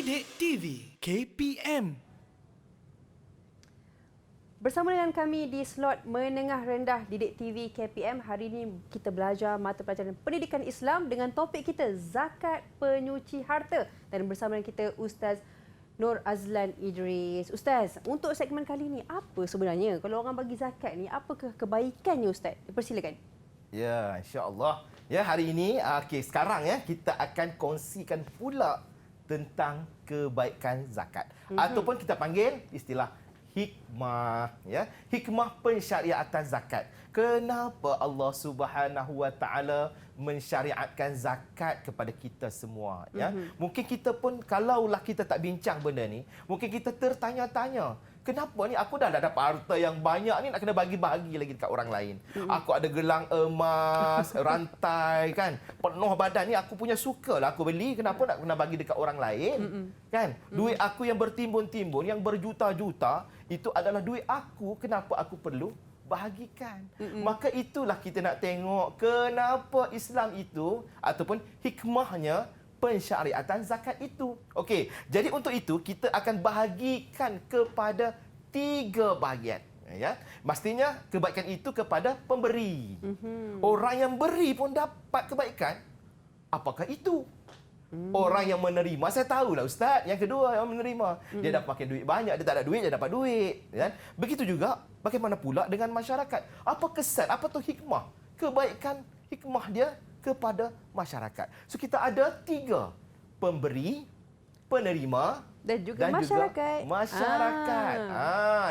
Didik TV KPM. Bersama dengan kami di slot menengah rendah Didik TV KPM, hari ini kita belajar mata pelajaran pendidikan Islam dengan topik kita zakat penyuci harta. Dan bersama dengan kita Ustaz Nur Azlan Idris. Ustaz, untuk segmen kali ini apa sebenarnya kalau orang bagi zakat ni, apakah kebaikannya Ustaz? Persilakan. Ya, insya-Allah. Ya, hari ini sekarang ya kita akan kongsikan pula tentang kebaikan zakat ataupun kita panggil istilah hikmah, ya. Hikmah pensyariatan zakat. Kenapa Allah Subhanahu Wa Taala mensyariatkan zakat kepada kita semua, ya? Mungkin kita pun kalaulah kita tak bincang benda ni, mungkin kita tertanya-tanya, kenapa ni aku dah dapat harta yang banyak ni nak kena bagi-bagi lagi dekat orang lain. Aku ada gelang emas, rantai kan, penuh badan ni aku punya sukalah aku beli, kenapa nak kena bagi dekat orang lain? Kan? Duit aku yang bertimbun-timbun, yang berjuta-juta, itu adalah duit aku, kenapa aku perlu bahagikan? Maka itulah kita nak tengok kenapa Islam itu ataupun hikmahnya pensyariatan zakat itu. Okey, jadi untuk itu kita akan bahagikan kepada 3 bahagian. Ya, pastinya kebaikan itu kepada pemberi. Orang yang beri pun dapat kebaikan. Apakah itu? Orang yang menerima, saya tahulah Ustaz, yang kedua yang menerima, dia dapat pakai duit banyak, dia tak ada duit, dia dapat duit, kan? Begitu juga bagaimana pula dengan masyarakat? Apa kesan, apa tu hikmah, kebaikan hikmah dia kepada masyarakat? So kita ada 3, pemberi, penerima Dan juga masyarakat.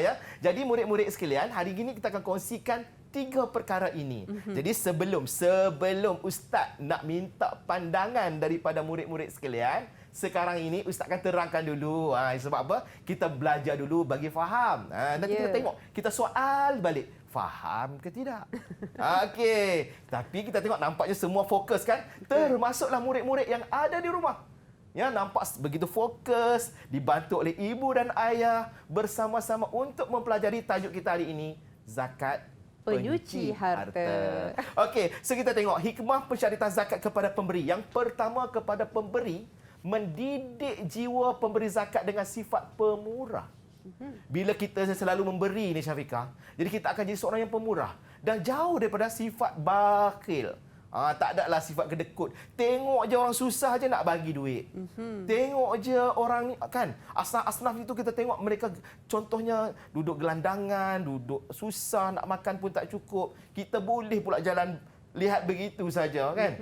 Ya. Jadi murid-murid sekalian, hari ini kita akan kongsikan 3 perkara ini. Jadi sebelum Ustaz nak minta pandangan daripada murid-murid sekalian, sekarang ini Ustaz akan terangkan dulu. Sebab apa? Kita belajar dulu bagi faham. Nanti kita tengok, kita soal balik. Faham ke tidak? Okey. Tapi kita tengok nampaknya semua fokus kan? Termasuklah murid-murid yang ada di rumah. Ya, nampak begitu fokus, dibantu oleh ibu dan ayah bersama-sama untuk mempelajari tajuk kita hari ini, zakat Penyuci harta. Okey, so kita tengok hikmah pensyariatan zakat kepada pemberi. Yang pertama kepada pemberi, mendidik jiwa pemberi zakat dengan sifat pemurah. Bila kita selalu memberi ni Syafiqah, jadi kita akan jadi seorang yang pemurah dan jauh daripada sifat bakhil. Tak ada lah sifat kedekut. Tengok je orang susah je nak bagi duit. Tengok je orang ni kan, asnaf itu kita tengok mereka contohnya duduk gelandangan, duduk susah, nak makan pun tak cukup. Kita boleh pula jalan lihat begitu saja kan.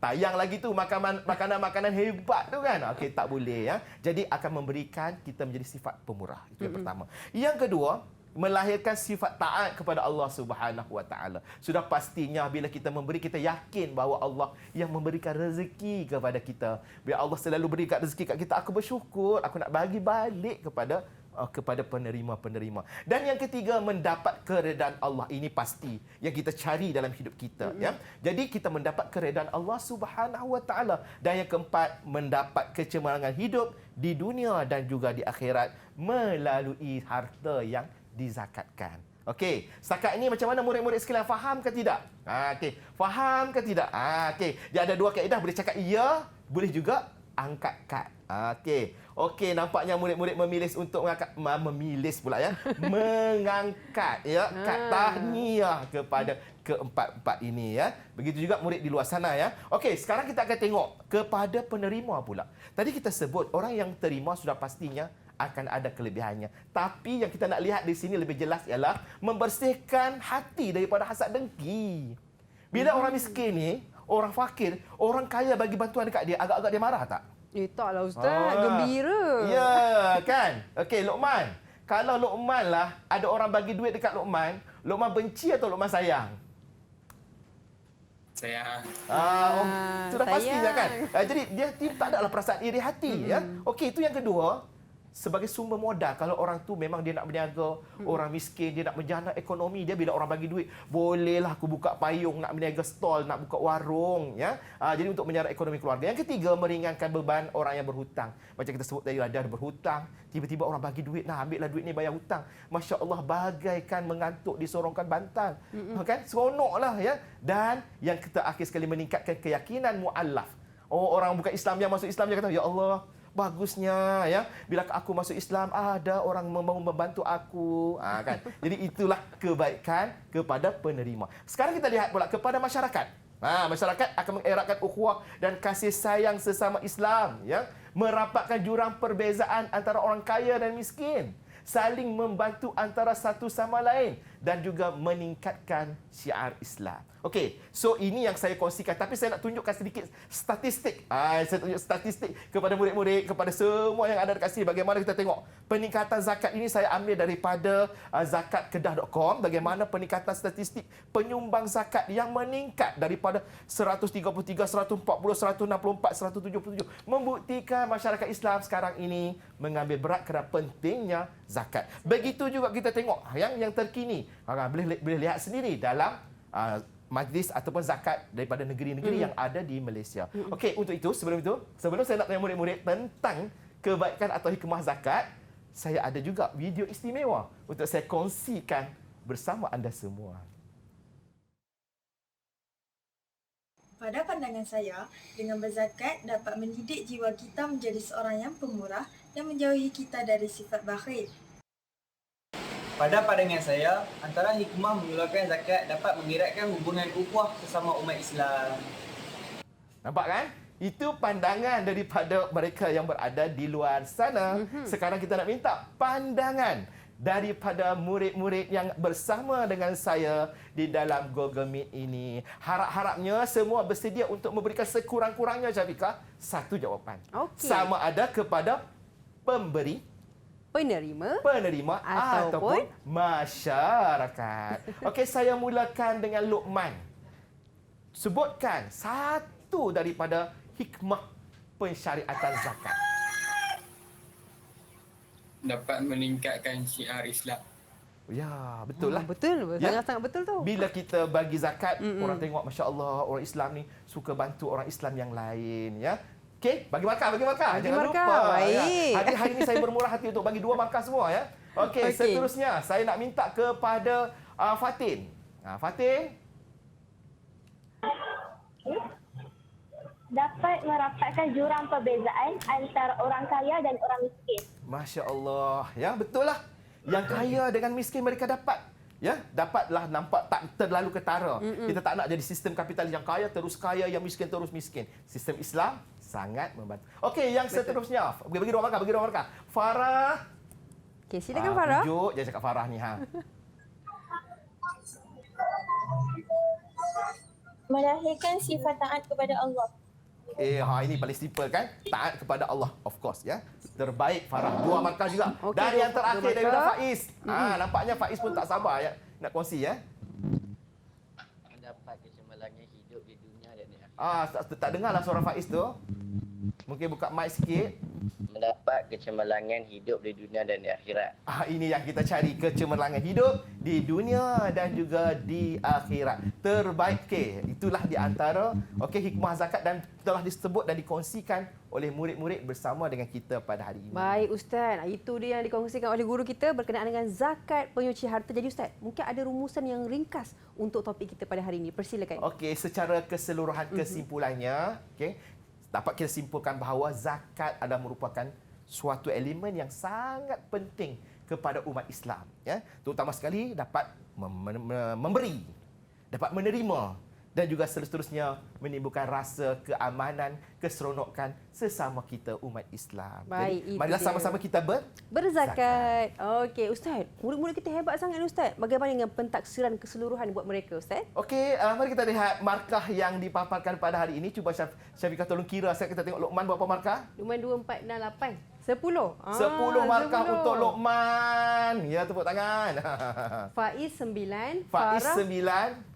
Tayang lagi tu makanan-makanan hebat tu kan. Okey, tak boleh ya. Jadi akan memberikan kita menjadi sifat pemurah. Itu yang pertama. Yang kedua, melahirkan sifat taat kepada Allah Subhanahu Wa Taala. Sudah pastinya bila kita memberi, kita yakin bahawa Allah yang memberikan rezeki kepada kita. Bila Allah selalu berikan rezeki kat kita, aku bersyukur, aku nak bagi balik kepada penerima-penerima. Dan yang ketiga, mendapat keredaan Allah. Ini pasti yang kita cari dalam hidup kita, ya. Jadi kita mendapat keredaan Allah Subhanahu Wa Taala. Dan yang keempat, mendapat kecemerlangan hidup di dunia dan juga di akhirat melalui harta yang dizakatkan. Okey, zakat ini macam mana murid-murid sekalian, faham ke tidak? Okey, faham ke tidak? Okey, dia ada 2 kaedah, boleh cakap ya, boleh juga angkat kad. Okey, nampaknya murid-murid memilih untuk mengangkat ya kad tahniah kepada keempat-empat ini ya. Begitu juga murid di luar sana ya. Okey, sekarang kita akan tengok kepada penerima pula. Tadi kita sebut orang yang terima sudah pastinya akan ada kelebihannya. Tapi yang kita nak lihat di sini lebih jelas ialah membersihkan hati daripada hasad dengki. Bila orang miskin ni, orang fakir, orang kaya bagi bantuan dekat dia, agak-agak dia marah tak? Taklah Ustaz, gembira. Ya, kan? Okey, Luqman. Kalau Luqman lah, ada orang bagi duit dekat Luqman, Luqman benci atau Luqman sayang? Sayang. Sudah pastinya kan? Jadi dia tak adalah perasaan iri hati. Ya. Okey, itu yang kedua. Sebagai sumber modal, kalau orang tu memang dia nak berniaga, orang miskin, dia nak menjana ekonomi dia, bila orang bagi duit, bolehlah aku buka payung, nak berniaga stall, nak buka warung, ya. Jadi untuk menjana ekonomi keluarga. Yang ketiga, meringankan beban orang yang berhutang. Macam kita sebut tadi, ada berhutang, tiba-tiba orang bagi duit, nah ambillah duit ni bayar hutang. Masya Allah, bagaikan mengantuk disorongkan bantal. Kan? Seronoklah ya. Dan yang kita akhir sekali, meningkatkan keyakinan mu'allaf. Orang bukan Islam yang masuk Islam, dia kata, ya Allah, bagusnya ya. Bila aku masuk Islam, ada orang mau membantu aku. Kan. Jadi itulah kebaikan kepada penerima. Sekarang kita lihat pula kepada masyarakat. Masyarakat akan mengeratkan ukhuwah dan kasih sayang sesama Islam, ya. Merapatkan jurang perbezaan antara orang kaya dan miskin, saling membantu antara satu sama lain dan juga meningkatkan syiar Islam. Okey, so ini yang saya kongsikan, tapi saya nak tunjukkan sedikit statistik. Saya tunjuk statistik kepada murid-murid, kepada semua yang ada dekat sini. Bagaimana kita tengok peningkatan zakat ini, saya ambil daripada zakatkedah.com. Bagaimana peningkatan statistik penyumbang zakat yang meningkat daripada 133, 140, 164, 177. Membuktikan masyarakat Islam sekarang ini mengambil berat kerana pentingnya zakat. Begitu juga kita tengok yang terkini. Boleh lihat sendiri dalam majlis ataupun zakat daripada negeri-negeri yang ada di Malaysia. Okey, untuk itu, sebelum saya nak tanya murid-murid tentang kebaikan atau hikmah zakat, saya ada juga video istimewa untuk saya kongsikan bersama anda semua. Pada pandangan saya, dengan berzakat dapat mendidik jiwa kita menjadi seorang yang pemurah dan menjauhi kita dari sifat bakhil. Pada pandangan saya, antara hikmah mengeluarkan zakat dapat mengeratkan hubungan ukhuwah sesama umat Islam. Nampak kan? Itu pandangan daripada mereka yang berada di luar sana. Sekarang kita nak minta pandangan daripada murid-murid yang bersama dengan saya di dalam Google Meet ini. Harap-harapnya semua bersedia untuk memberikan sekurang-kurangnya, Syafiqah, satu jawapan. Okey. Sama ada kepada pemberi, Penerima ataupun masyarakat. Okey, saya mulakan dengan Luqman. Sebutkan satu daripada hikmah pensyariatan zakat. Dapat meningkatkan syiar Islam. Ya, betul lah. Betul. Ya? Sangat-sangat betul tu. Bila kita bagi zakat, orang tengok, Masya Allah, orang Islam ni suka bantu orang Islam yang lain. Ya. Okey, bagi markah. Bagi Jangan markah. lupa. Baik. Ya. Hari ini saya bermurah hati untuk bagi 2 markah semua. Ya. Okey, seterusnya saya nak minta kepada Fatin. Fatin. Dapat merapatkan jurang perbezaan antara orang kaya dan orang miskin. Masya Allah. Ya, betul lah. Yang kaya dengan miskin mereka dapat. Ya, dapatlah nampak tak terlalu ketara. Kita tak nak jadi sistem kapitalis yang kaya terus kaya, yang miskin terus miskin. Sistem Islam sangat membantu. Okey, yang seterusnya. Bagi 2 markah. Farah. Okey, silakan Farah. Tunjuk. Jangan cakap Farah ni. Melahirkan sifat taat kepada Allah. Ini paling simple kan? Taat kepada Allah, of course, ya. Terbaik Farah. 2 markah juga. Okey, Dan yang terakhir 2 daripada markah. Faiz. Nampaknya Faiz pun tak sabar ya nak kongsi ya. Mendapat kecemerlangan hidup di dunia dan di akhirat. Tak dengarlah suara Faiz tu. Mungkin buka mic sikit. Mendapat kecemerlangan hidup di dunia dan di akhirat. Ini yang kita cari, kecemerlangan hidup di dunia dan juga di akhirat. Terbaik. Itulah di antara hikmah zakat dan telah disebut dan dikongsikan oleh murid-murid bersama dengan kita pada hari ini. Baik Ustaz, itu dia yang dikongsikan oleh guru kita berkenaan dengan zakat penyuci harta. Jadi Ustaz, mungkin ada rumusan yang ringkas untuk topik kita pada hari ini. Persilakan. Okey, secara keseluruhan kesimpulannya, dapat kita simpulkan bahawa zakat adalah merupakan suatu elemen yang sangat penting kepada umat Islam, ya. Terutama sekali dapat memberi, dapat menerima dan juga seterusnya menimbulkan rasa keamanan, keseronokan sesama kita umat Islam. Baik, Jadi, marilah sama-sama kita berzakat. Okey, Ustaz. Murid-murid kita hebat sangat ni Ustaz. Bagaimana dengan pentaksiran keseluruhan buat mereka Ustaz? Okey, mari kita lihat markah yang dipaparkan pada hari ini. Cuba Syafiqah tolong kira. Kita tengok Luqman berapa markah? Luqman 2, 4, 6, 8. 10. 10 markah untuk Luqman. Ya, tepuk tangan. Faiz 9. Faiz Farah 9.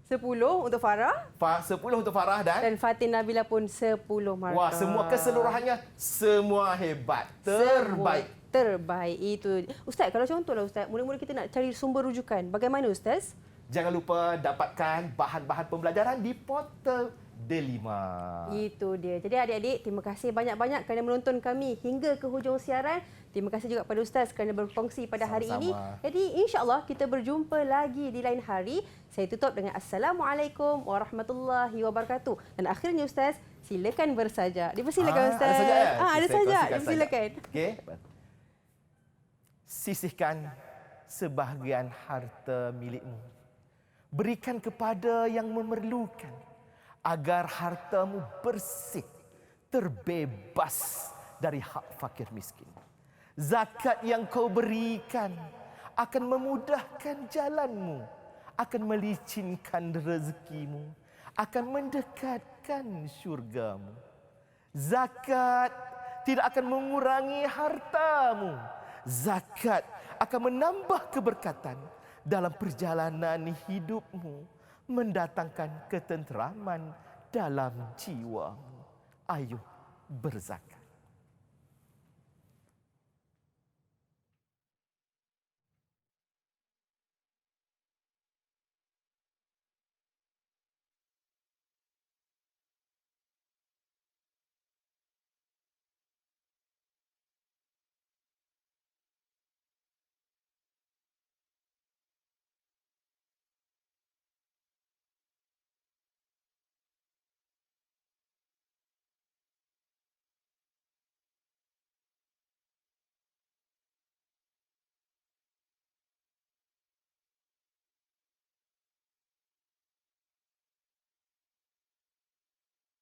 10 untuk Farah. 10 untuk Farah dan Fatin Nabila pun 10 markah. wah, semua keseluruhannya semua hebat. Terbaik. Terbaik itu. Ustaz, kalau contohlah Ustaz, murid-murid kita nak cari sumber rujukan. Bagaimana Ustaz? Jangan lupa dapatkan bahan-bahan pembelajaran di portal delima. Itu dia. Jadi adik-adik, terima kasih banyak-banyak kerana menonton kami hingga ke hujung siaran. Terima kasih juga kepada Ustaz kerana berkongsi pada hari ini. Sama-sama. Jadi insya-Allah kita berjumpa lagi di lain hari. Saya tutup dengan Assalamualaikum warahmatullahi wabarakatuh. Dan akhirnya Ustaz, silakan bersaja. Dipersilakan Ustaz. Ada sajak ya? Ada Saya sajak. kongsikan Dipersilakan. sajak. Okey. Sisihkan sebahagian harta milikmu. Berikan kepada yang memerlukan agar hartamu bersih, terbebas dari hak fakir miskin. Zakat yang kau berikan akan memudahkan jalanmu, akan melicinkan rezekimu, akan mendekatkan syurgamu. Zakat tidak akan mengurangi hartamu. Zakat akan menambah keberkatan dalam perjalanan hidupmu, mendatangkan ketenteraman dalam jiwamu. Ayo berzakat.